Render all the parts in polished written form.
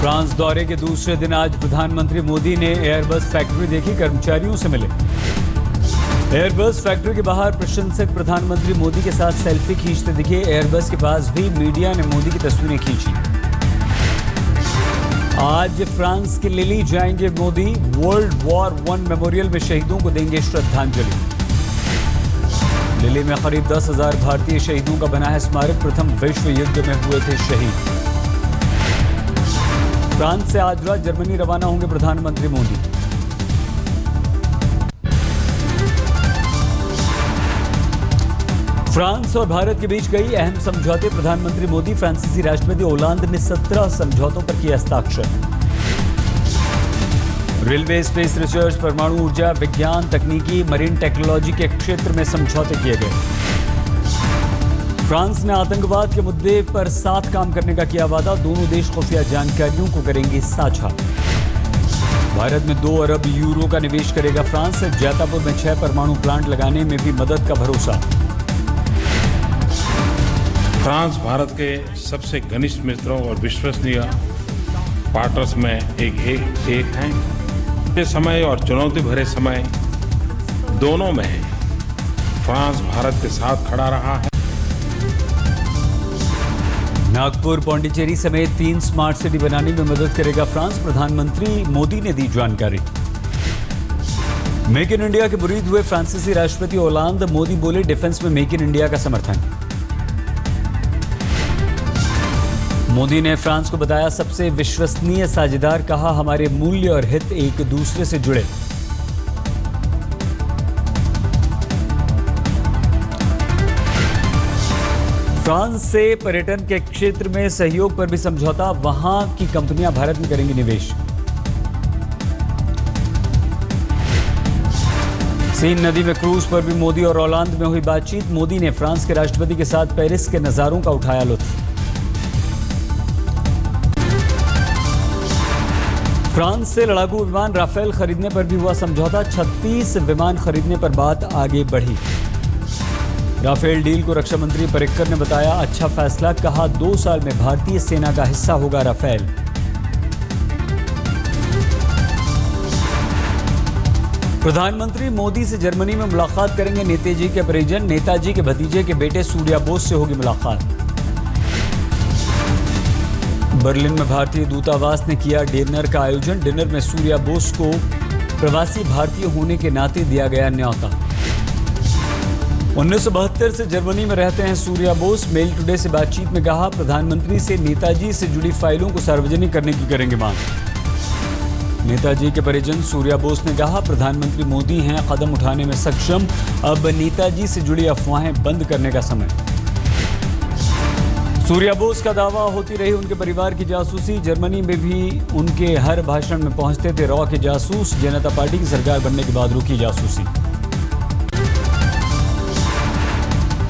France दौरे के दूसरे दिन आज प्रधानमंत्री मोदी ने एयरबस फैक्ट्री देखी, कर्मचारियों से मिले। एयरबस फैक्ट्री के बाहर प्रशंसक प्रधानमंत्री मोदी के साथ सेल्फी खींचते दिखे। एयरबस के पास भी मीडिया ने मोदी की तस्वीरें खींची। आज फ्रांस के लिली जाएंगे मोदी। वर्ल्ड वॉर 1 मेमोरियल में शहीदों को देंगे श्रद्धांजलि। लिली में करीब 10,000 भारतीय शहीदों का बना है स्मारक। प्रथम विश्व युद्ध में हुए थे शहीद। फ्रांस से आज रात जर्मनी रवाना होंगे प्रधानमंत्री मोदी। फ्रांस और भारत के बीच कई अहम समझौते। प्रधानमंत्री मोदी फ्रांसीसी राष्ट्रपति ओलांद ने 17 समझौतों पर किया हस्ताक्षर। रेलवे, स्पेस रिसर्च, परमाणु ऊर्जा, विज्ञान, तकनीकी, मरीन टेक्नोलॉजी के क्षेत्र में समझौते किए गए। फ्रांस ने आतंकवाद के मुद्दे पर साथ काम करने का किया वादा। दोनों देश खुफिया जानकारियों को करेंगे साझा। भारत में 2 अरब यूरो का निवेश करेगा फ्रांस। जैतापुर में 6 परमाणु प्लांट लगाने में भी मदद का भरोसा। फ्रांस भारत के सबसे घनिष्ठ मित्रों और विश्वसनीय पार्टनर्स में एक हैं। ये समय और चुनौती भरे समय दोनों में फ्रांस भारत के साथ खड़ा रहा है। नागपुर, पौंडीचेरी समेत 3 स्मार्ट सिटी बनाने में मदद करेगा फ्रांस। प्रधानमंत्री मोदी ने दी जानकारी। मेक इन इंडिया के मुरीद हुए फ्रांसीसी राष्ट्रपति ओलांद। मोदी बोले डिफेंस में मेक इन इंडिया का समर्थन। मोदी ने फ्रांस को बताया सबसे विश्वसनीय साझेदार। कहा हमारे मूल्य और हित एक दूसरे से जुड़े। फ्रांस से पर्यटन के क्षेत्र में सहयोग पर भी समझौता। वहां की कंपनियां भारत में करेंगी निवेश। सीन नदी में क्रूज पर भी मोदी और ओलांद में हुई बातचीत। मोदी ने फ्रांस के राष्ट्रपति के साथ पेरिस के नजारों का उठाया लुत्फ। फ्रांस से लड़ाकू विमान राफेल खरीदने पर भी हुआ समझौता। 36 विमान खरीदने पर बात आगे बढ़ी। राफेल डील को रक्षा मंत्री पर्रिकर ने बताया अच्छा फैसला। कहा 2 साल में भारतीय सेना का हिस्सा होगा राफेल। प्रधानमंत्री मोदी से जर्मनी में मुलाकात करेंगे नेताजी के परिजन। नेताजी के भतीजे के बेटे सूर्या बोस से होगी मुलाकात। बर्लिन में भारतीय दूतावास ने किया डिनर का आयोजन। डिनर में सूर्या बोस को प्रवासी भारतीय होने के नाते दिया गया न्यौता। 1972 से जर्मनी में रहते हैं सूर्या बोस। मेल टुडे से बातचीत में कहा प्रधानमंत्री से नेताजी से जुड़ी फाइलों को सार्वजनिक करने की करेंगे मांग। नेताजी के परिजन सूर्या बोस ने कहा प्रधानमंत्री मोदी हैं कदम उठाने में सक्षम। अब नेताजी से जुड़ी अफवाहें बंद करने का समय। सूर्या बोस का दावा होती रही उनके परिवार की जासूसी। जर्मनी में भी उनके हर भाषण में पहुंचते थे रॉ के जासूस। जनता पार्टी की सरकार बनने के बाद रुकी जासूसी।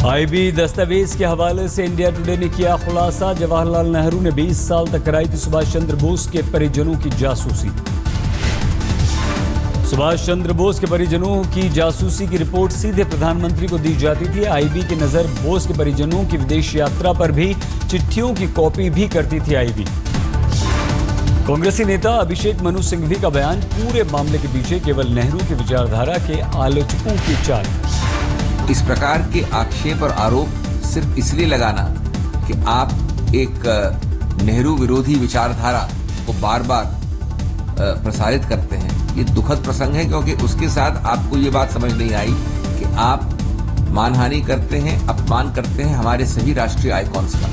आईबी दस्तावेज के हवाले से इंडिया टुडे ने किया खुलासा। जवाहरलाल नेहरू ने 20 साल तक कराई थी सुभाष चंद्र बोस के परिजनों की जासूसी। सुभाष चंद्र बोस के परिजनों की जासूसी की रिपोर्ट सीधे प्रधानमंत्री को दी जाती थी। आईबी की नजर बोस के परिजनों की विदेश यात्रा पर भी चिट्ठियों की कॉपी भी करती थी आईबी। कांग्रेसी नेता अभिषेक मनु सिंघवी का बयान पूरे मामले के पीछे केवल नेहरू की विचारधारा के आलोचकों की चाल। इस प्रकार के आक्षेप और आरोप सिर्फ इसलिए लगाना कि आप एक नेहरू विरोधी विचारधारा को बार बार प्रसारित करते हैं, ये दुखद प्रसंग है। क्योंकि उसके साथ आपको ये बात समझ नहीं आई कि आप मानहानि करते हैं, अपमान करते हैं हमारे सभी राष्ट्रीय आइकॉन्स का।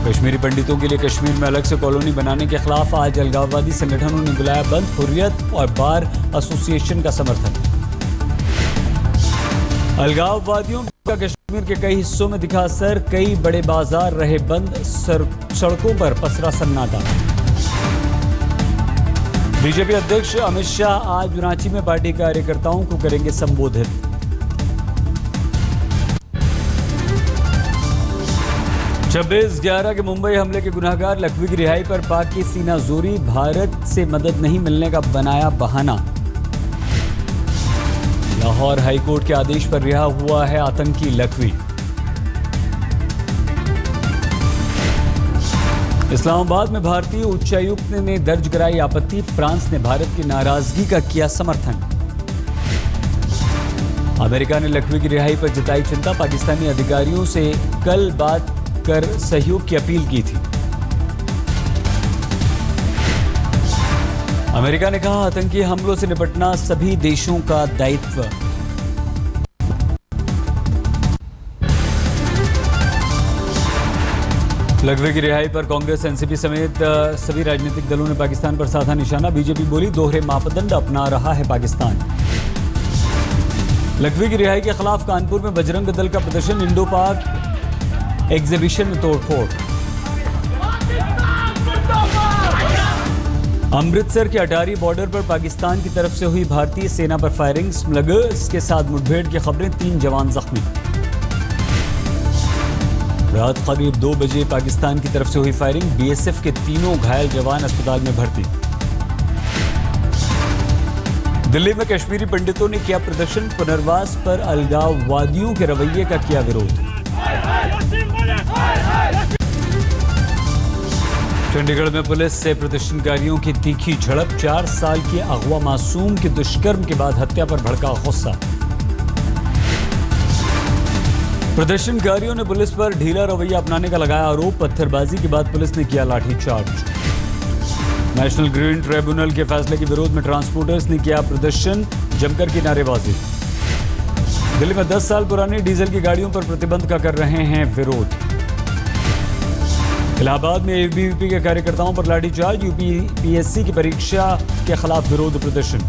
कश्मीरी पंडितों के लिए कश्मीर में अलग से कॉलोनी बनाने के खिलाफ आज अलगाववादी संगठनों ने बुलाया बंद। हुर्रियत और बार एसोसिएशन का समर्थन। अलगाववादियों का कश्मीर के कई हिस्सों में दिखा असर। कई बड़े बाजार रहे बंद। सड़कों पर पसरा सन्नाटा। बीजेपी अध्यक्ष अमित शाह आज रांची में पार्टी कार्यकर्ताओं को करेंगे संबोधित। छब्बीस 11 के मुंबई हमले के गुनहगार लखवी की रिहाई पर पाक की सीना जोरी। भारत से मदद नहीं मिलने का बनाया बहाना। लाहौर हाईकोर्ट के आदेश पर रिहा हुआ है आतंकी लखवी। इस्लामाबाद में भारतीय उच्चायुक्त ने दर्ज कराई आपत्ति। फ्रांस ने भारत की नाराजगी का किया समर्थन। अमेरिका ने लखवी की रिहाई पर जताई चिंता। पाकिस्तानी अधिकारियों से कल बात कर सहयोग की अपील की थी। अमेरिका ने कहा आतंकी हमलों से निपटना सभी देशों का दायित्व। लखवी की रिहाई पर कांग्रेस, एनसीपी समेत सभी राजनीतिक दलों ने पाकिस्तान पर साधा निशाना। बीजेपी बोली दोहरे मापदंड अपना रहा है पाकिस्तान। लखवी की रिहाई के खिलाफ कानपुर में बजरंग दल का प्रदर्शन। इंडो पाक एग्जीबिशन में तोड़फोड़। अमृतसर के अटारी बॉर्डर पर पाकिस्तान की तरफ से हुई भारतीय सेना पर फायरिंग। स्मगलर्स के साथ मुठभेड़ की खबरें। 3 जवान जख्मी। रात करीब 2 बजे पाकिस्तान की तरफ से हुई फायरिंग। बीएसएफ के 3 घायल जवान अस्पताल में भर्ती। दिल्ली में कश्मीरी पंडितों ने किया प्रदर्शन। पुनर्वास पर अलगाववादियों के रवैये का किया विरोध। चंडीगढ़ में पुलिस से प्रदर्शनकारियों की तीखी झड़प। 4 साल के अगवा मासूम के दुष्कर्म के बाद हत्या पर भड़का गुस्सा। प्रदर्शनकारियों ने पुलिस पर ढीला रवैया अपनाने का लगाया आरोप। पत्थरबाजी के बाद पुलिस ने किया लाठीचार्ज। नेशनल ग्रीन ट्रिब्यूनल के फैसले के विरोध में ट्रांसपोर्टर्स ने किया प्रदर्शन। जमकर की नारेबाजी। दिल्ली में 10 साल पुरानी डीजल की गाड़ियों पर प्रतिबंध का कर रहे हैं विरोध। इलाहाबाद में एबीवीपी के कार्यकर्ताओं पर लाठीचार्ज। यूपीपीएससी की परीक्षा के खिलाफ विरोध प्रदर्शन।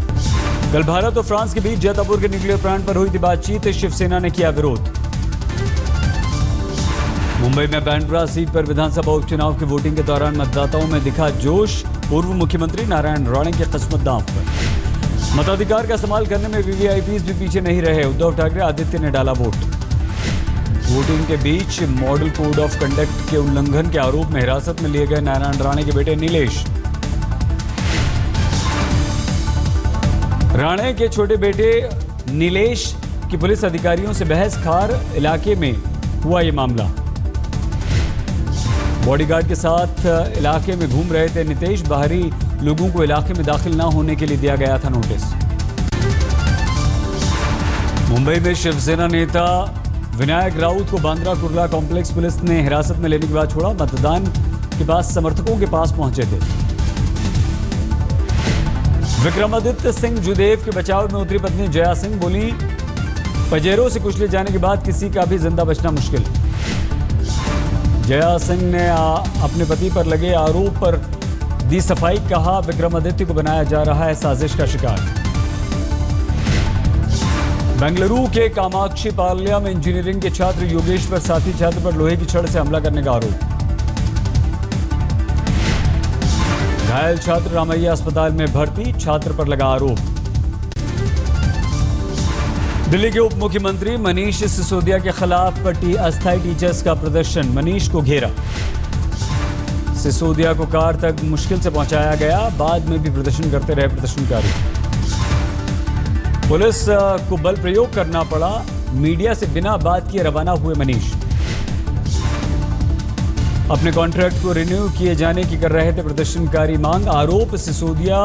कल भारत और फ्रांस के बीच जैतापुर के न्यूक्लियर प्लांट पर हुई थी बातचीत। शिवसेना ने किया विरोध। मुंबई में बांद्रा सीट पर विधानसभा उपचुनाव की वोटिंग के दौरान मतदाताओं में दिखा जोश। पूर्व मुख्यमंत्री नारायण राणे की किस्मत दांव पर। मताधिकार का इस्तेमाल करने में वीवीआईपीज भी पीछे नहीं रहे। उद्धव ठाकरे, आदित्य ने डाला वोट। वोटिंग के बीच मॉडल कोड ऑफ कंडक्ट के उल्लंघन के आरोप में हिरासत में लिए गए नारायण राणे के बेटे नीलेश। राणे के छोटे बेटे नीलेश की पुलिस अधिकारियों से बहस। खार इलाके में हुआ ये मामला। बॉडीगार्ड के साथ इलाके में घूम रहे थे नितेश। बाहरी लोगों को इलाके में दाखिल न होने के लिए दिया गया था नोटिस। मुंबई में शिवसेना नेता विनायक राउत को बांद्रा कुर्ला कॉम्प्लेक्स पुलिस ने हिरासत में लेने के बाद छोड़ा। मतदान के बाद समर्थकों के पास पहुंचे थे। विक्रमादित्य सिंह जुदेव के बचाव में उतरी पत्नी जया सिंह बोली पजेरों से कुचले जाने के बाद किसी का भी जिंदा बचना मुश्किल। जया सिंह ने अपने पति पर लगे आरोप पर दी सफाई। कहा विक्रमादित्य को बनाया जा रहा है साजिश का शिकार। बेंगलुरु के कामाक्षी पाल्या में इंजीनियरिंग के छात्र योगेश्वर साथी छात्र पर लोहे की छड़ से हमला करने का आरोप। घायल छात्र रामैया अस्पताल में भर्ती। छात्र पर लगा आरोप। दिल्ली के उप मुख्यमंत्री मनीष सिसोदिया के खिलाफ अस्थायी टीचर्स का प्रदर्शन। मनीष को घेरा। सिसोदिया को कार तक मुश्किल से पहुंचाया गया। बाद में भी प्रदर्शन करते रहे प्रदर्शनकारी। पुलिस को बल प्रयोग करना पड़ा। मीडिया से बिना बात किए रवाना हुए मनीष। अपने कॉन्ट्रैक्ट को रिन्यू किए जाने की कर रहे थे प्रदर्शनकारी मांग। आरोप सिसोदिया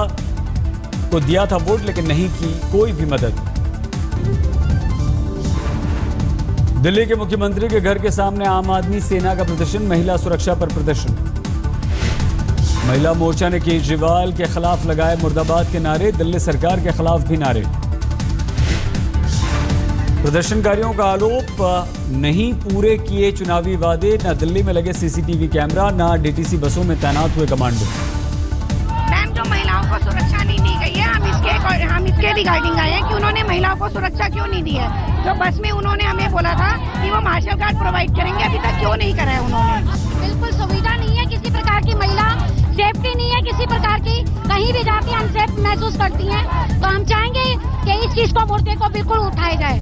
को दिया था वोट लेकिन नहीं की कोई भी मदद। दिल्ली के मुख्यमंत्री के घर के सामने आम आदमी सेना का प्रदर्शन। महिला सुरक्षा पर प्रदर्शन। महिला मोर्चा ने केजरीवाल के खिलाफ लगाए मुर्दाबाद के नारे। दिल्ली सरकार के खिलाफ भी नारे। प्रदर्शनकारियों का आरोप नहीं पूरे किए चुनावी वादे। न दिल्ली में लगे सीसीटीवी कैमरा, न डीटीसी बसों में तैनात हुए कमांडो। मैम, जो महिलाओं को सुरक्षा नहीं दी गई है, हम इसके रिगार्डिंग आए हैं कि उन्होंने महिलाओं को सुरक्षा क्यों नहीं दी है। जो बस में उन्होंने हमें बोला था कि वो मार्शल गार्ड प्रोवाइड करेंगे, अभी तक क्यों नहीं करा है उन्होंने। बिल्कुल सुविधा नहीं है किसी प्रकार की। महिला सेफ्टी नहीं है किसी प्रकार की। कहीं भी जाके अनसेफ महसूस करती हैं। तो हम चाहेंगे कि इस चीज को मुद्दे को बिल्कुल उठाया जाए।